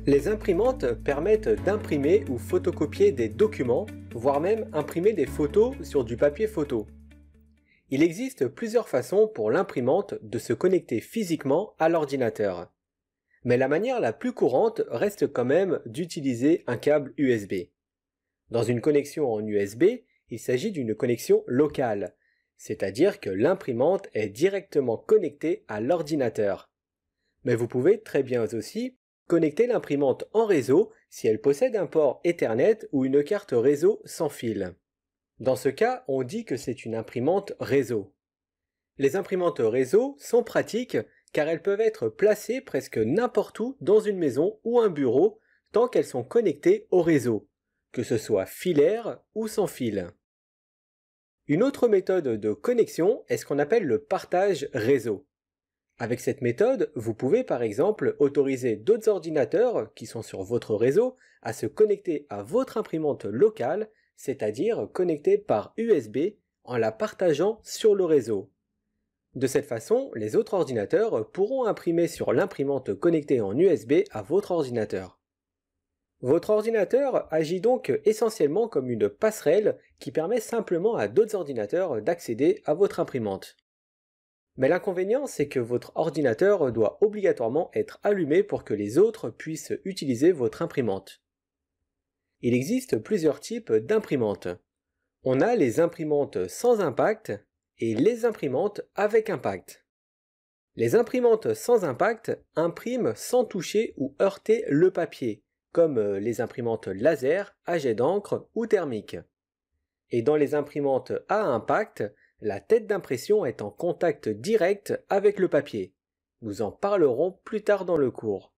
Les imprimantes permettent d'imprimer ou photocopier des documents, voire même imprimer des photos sur du papier photo. Il existe plusieurs façons pour l'imprimante de se connecter physiquement à l'ordinateur. Mais la manière la plus courante reste quand même d'utiliser un câble USB. Dans une connexion en USB, il s'agit d'une connexion locale, c'est-à-dire que l'imprimante est directement connectée à l'ordinateur. Mais vous pouvez très bien aussi connecter l'imprimante en réseau si elle possède un port Ethernet ou une carte réseau sans fil. Dans ce cas, on dit que c'est une imprimante réseau. Les imprimantes réseau sont pratiques car elles peuvent être placées presque n'importe où dans une maison ou un bureau tant qu'elles sont connectées au réseau, que ce soit filaire ou sans fil. Une autre méthode de connexion est ce qu'on appelle le partage réseau. Avec cette méthode, vous pouvez par exemple autoriser d'autres ordinateurs qui sont sur votre réseau à se connecter à votre imprimante locale, c'est-à-dire connectée par USB en la partageant sur le réseau. De cette façon, les autres ordinateurs pourront imprimer sur l'imprimante connectée en USB à votre ordinateur. Votre ordinateur agit donc essentiellement comme une passerelle qui permet simplement à d'autres ordinateurs d'accéder à votre imprimante. Mais l'inconvénient, c'est que votre ordinateur doit obligatoirement être allumé pour que les autres puissent utiliser votre imprimante. Il existe plusieurs types d'imprimantes. On a les imprimantes sans impact et les imprimantes avec impact. Les imprimantes sans impact impriment sans toucher ou heurter le papier, comme les imprimantes laser, à jet d'encre ou thermique. Et dans les imprimantes à impact, la tête d'impression est en contact direct avec le papier. Nous en parlerons plus tard dans le cours.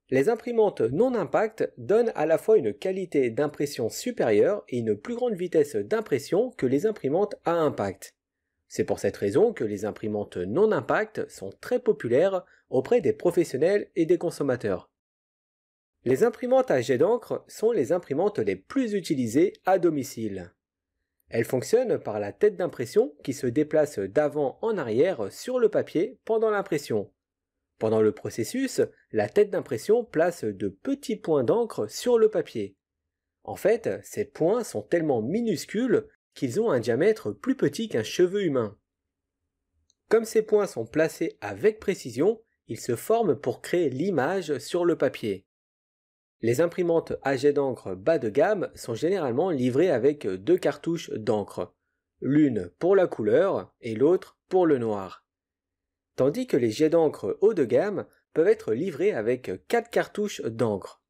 Les imprimantes non impact donnent à la fois une qualité d'impression supérieure et une plus grande vitesse d'impression que les imprimantes à impact. C'est pour cette raison que les imprimantes non impact sont très populaires auprès des professionnels et des consommateurs. Les imprimantes à jet d'encre sont les imprimantes les plus utilisées à domicile. Elles fonctionnent par la tête d'impression qui se déplace d'avant en arrière sur le papier pendant l'impression. Pendant le processus, la tête d'impression place de petits points d'encre sur le papier. En fait, ces points sont tellement minuscules qu'ils ont un diamètre plus petit qu'un cheveu humain. Comme ces points sont placés avec précision, ils se forment pour créer l'image sur le papier. Les imprimantes à jet d'encre bas de gamme sont généralement livrées avec deux cartouches d'encre, l'une pour la couleur et l'autre pour le noir. Tandis que les jets d'encre haut de gamme peuvent être livrés avec 4 cartouches d'encre.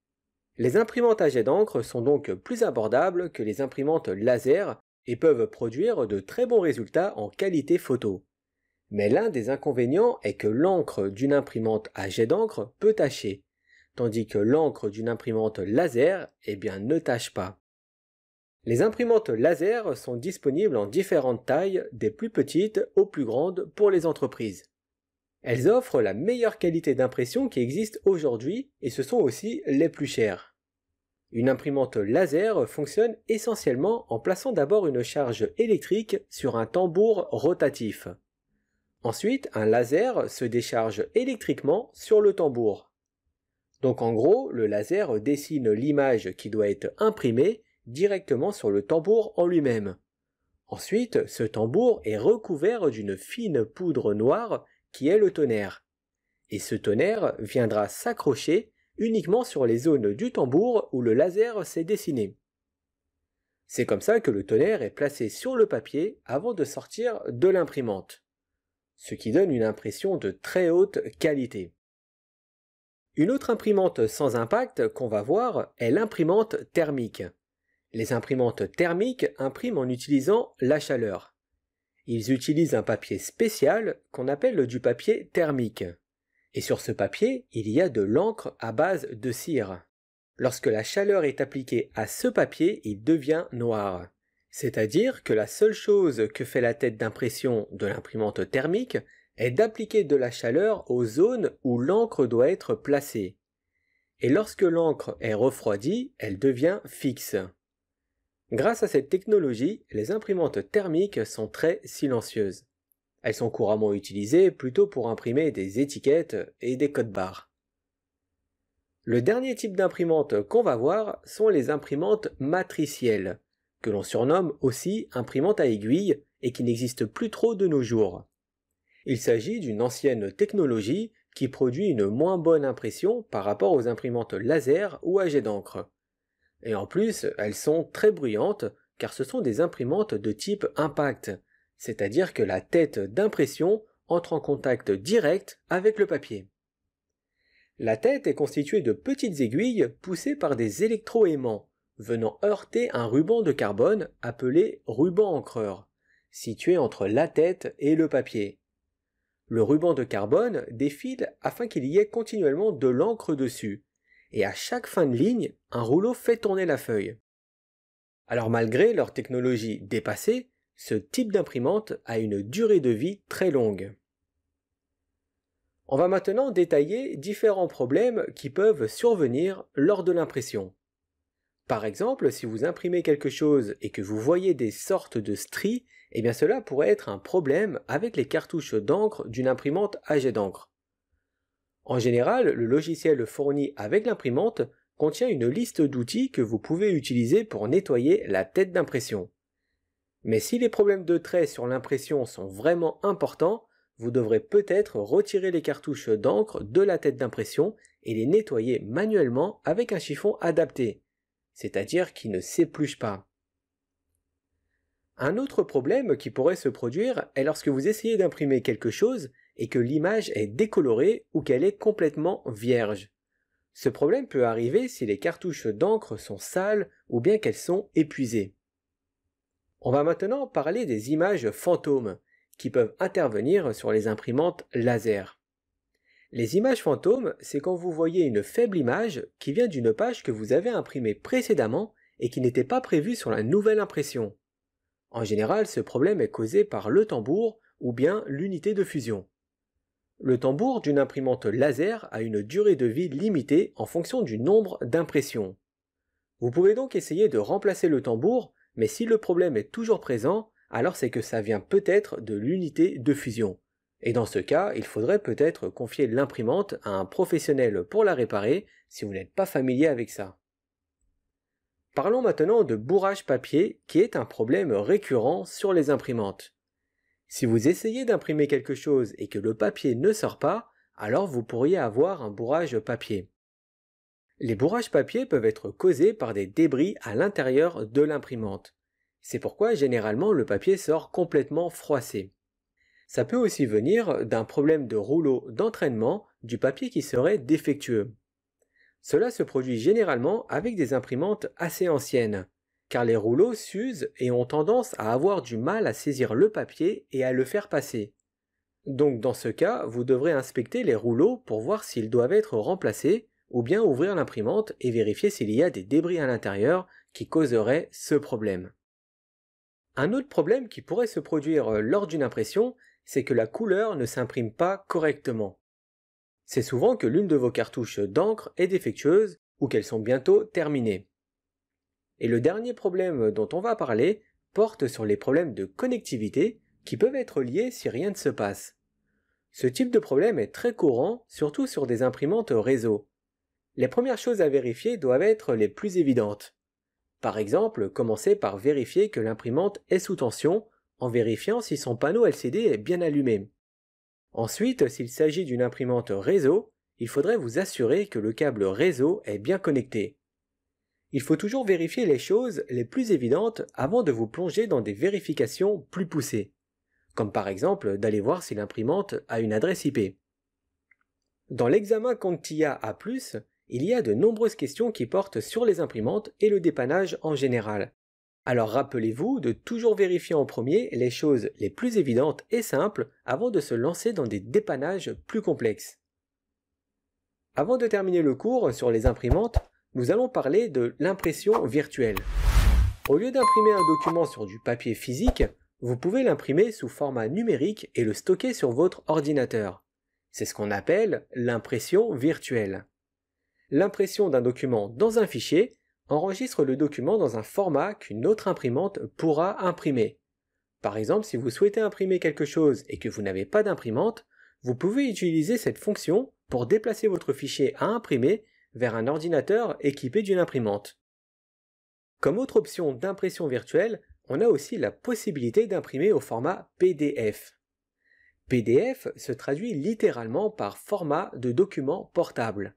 Les imprimantes à jet d'encre sont donc plus abordables que les imprimantes laser et peuvent produire de très bons résultats en qualité photo. Mais l'un des inconvénients est que l'encre d'une imprimante à jet d'encre peut tacher, tandis que l'encre d'une imprimante laser, ne tache pas. Les imprimantes laser sont disponibles en différentes tailles, des plus petites aux plus grandes pour les entreprises. Elles offrent la meilleure qualité d'impression qui existe aujourd'hui et ce sont aussi les plus chères. Une imprimante laser fonctionne essentiellement en plaçant d'abord une charge électrique sur un tambour rotatif. Ensuite, un laser se décharge électriquement sur le tambour. Donc en gros, le laser dessine l'image qui doit être imprimée directement sur le tambour en lui-même. Ensuite, ce tambour est recouvert d'une fine poudre noire qui est le tonnerre. Et ce tonnerre viendra s'accrocher uniquement sur les zones du tambour où le laser s'est dessiné. C'est comme ça que le tonnerre est placé sur le papier avant de sortir de l'imprimante, ce qui donne une impression de très haute qualité. Une autre imprimante sans impact qu'on va voir est l'imprimante thermique. Les imprimantes thermiques impriment en utilisant la chaleur. Ils utilisent un papier spécial qu'on appelle du papier thermique. Et sur ce papier, il y a de l'encre à base de cire. Lorsque la chaleur est appliquée à ce papier, il devient noir. C'est-à-dire que la seule chose que fait la tête d'impression de l'imprimante thermique est d'appliquer de la chaleur aux zones où l'encre doit être placée. Et lorsque l'encre est refroidie, elle devient fixe. Grâce à cette technologie, les imprimantes thermiques sont très silencieuses. Elles sont couramment utilisées plutôt pour imprimer des étiquettes et des codes barres. Le dernier type d'imprimante qu'on va voir sont les imprimantes matricielles, que l'on surnomme aussi imprimantes à aiguille et qui n'existent plus trop de nos jours. Il s'agit d'une ancienne technologie qui produit une moins bonne impression par rapport aux imprimantes laser ou à jet d'encre. Et en plus, elles sont très bruyantes car ce sont des imprimantes de type impact, c'est-à-dire que la tête d'impression entre en contact direct avec le papier. La tête est constituée de petites aiguilles poussées par des électroaimants, venant heurter un ruban de carbone appelé ruban encreur, situé entre la tête et le papier. Le ruban de carbone défile afin qu'il y ait continuellement de l'encre dessus, et à chaque fin de ligne, un rouleau fait tourner la feuille. Alors malgré leur technologie dépassée, ce type d'imprimante a une durée de vie très longue. On va maintenant détailler différents problèmes qui peuvent survenir lors de l'impression. Par exemple, si vous imprimez quelque chose et que vous voyez des sortes de stries, eh bien cela pourrait être un problème avec les cartouches d'encre d'une imprimante à jet d'encre. En général, le logiciel fourni avec l'imprimante contient une liste d'outils que vous pouvez utiliser pour nettoyer la tête d'impression. Mais si les problèmes de trait sur l'impression sont vraiment importants, vous devrez peut-être retirer les cartouches d'encre de la tête d'impression et les nettoyer manuellement avec un chiffon adapté, c'est-à-dire qui ne s'épluche pas. Un autre problème qui pourrait se produire est lorsque vous essayez d'imprimer quelque chose et que l'image est décolorée ou qu'elle est complètement vierge. Ce problème peut arriver si les cartouches d'encre sont sales ou bien qu'elles sont épuisées. On va maintenant parler des images fantômes qui peuvent intervenir sur les imprimantes laser. Les images fantômes, c'est quand vous voyez une faible image qui vient d'une page que vous avez imprimée précédemment et qui n'était pas prévue sur la nouvelle impression. En général, ce problème est causé par le tambour ou bien l'unité de fusion. Le tambour d'une imprimante laser a une durée de vie limitée en fonction du nombre d'impressions. Vous pouvez donc essayer de remplacer le tambour, mais si le problème est toujours présent, alors c'est que ça vient peut-être de l'unité de fusion. Et dans ce cas, il faudrait peut-être confier l'imprimante à un professionnel pour la réparer si vous n'êtes pas familier avec ça. Parlons maintenant de bourrage papier qui est un problème récurrent sur les imprimantes. Si vous essayez d'imprimer quelque chose et que le papier ne sort pas, alors vous pourriez avoir un bourrage papier. Les bourrages papier peuvent être causés par des débris à l'intérieur de l'imprimante. C'est pourquoi généralement le papier sort complètement froissé. Ça peut aussi venir d'un problème de rouleau d'entraînement du papier qui serait défectueux. Cela se produit généralement avec des imprimantes assez anciennes, car les rouleaux s'usent et ont tendance à avoir du mal à saisir le papier et à le faire passer. Donc dans ce cas, vous devrez inspecter les rouleaux pour voir s'ils doivent être remplacés ou bien ouvrir l'imprimante et vérifier s'il y a des débris à l'intérieur qui causeraient ce problème. Un autre problème qui pourrait se produire lors d'une impression, c'est que la couleur ne s'imprime pas correctement. C'est souvent que l'une de vos cartouches d'encre est défectueuse ou qu'elles sont bientôt terminées. Et le dernier problème dont on va parler porte sur les problèmes de connectivité qui peuvent être liés si rien ne se passe. Ce type de problème est très courant, surtout sur des imprimantes réseau. Les premières choses à vérifier doivent être les plus évidentes. Par exemple, commencez par vérifier que l'imprimante est sous tension en vérifiant si son panneau LCD est bien allumé. Ensuite, s'il s'agit d'une imprimante réseau, il faudrait vous assurer que le câble réseau est bien connecté. Il faut toujours vérifier les choses les plus évidentes avant de vous plonger dans des vérifications plus poussées, comme par exemple d'aller voir si l'imprimante a une adresse IP. Dans l'examen CompTIA A+, il y a de nombreuses questions qui portent sur les imprimantes et le dépannage en général. Alors rappelez-vous de toujours vérifier en premier les choses les plus évidentes et simples avant de se lancer dans des dépannages plus complexes. Avant de terminer le cours sur les imprimantes, nous allons parler de l'impression virtuelle. Au lieu d'imprimer un document sur du papier physique, vous pouvez l'imprimer sous format numérique et le stocker sur votre ordinateur. C'est ce qu'on appelle l'impression virtuelle. L'impression d'un document dans un fichier enregistre le document dans un format qu'une autre imprimante pourra imprimer. Par exemple, si vous souhaitez imprimer quelque chose et que vous n'avez pas d'imprimante, vous pouvez utiliser cette fonction pour déplacer votre fichier à imprimer vers un ordinateur équipé d'une imprimante. Comme autre option d'impression virtuelle, on a aussi la possibilité d'imprimer au format PDF. PDF se traduit littéralement par format de document portable.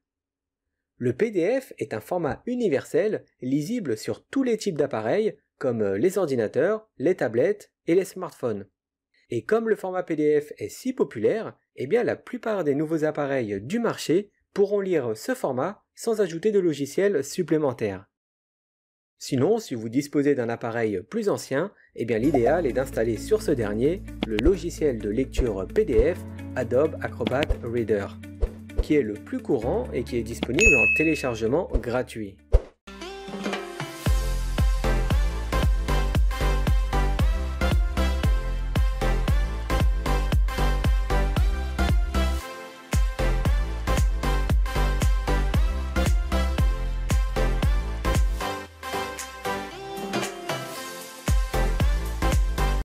Le PDF est un format universel lisible sur tous les types d'appareils comme les ordinateurs, les tablettes et les smartphones. Et comme le format PDF est si populaire, eh bien la plupart des nouveaux appareils du marché pourront lire ce format sans ajouter de logiciel supplémentaire. Sinon, si vous disposez d'un appareil plus ancien, eh bien l'idéal est d'installer sur ce dernier le logiciel de lecture PDF Adobe Acrobat Reader, qui est le plus courant et qui est disponible en téléchargement gratuit.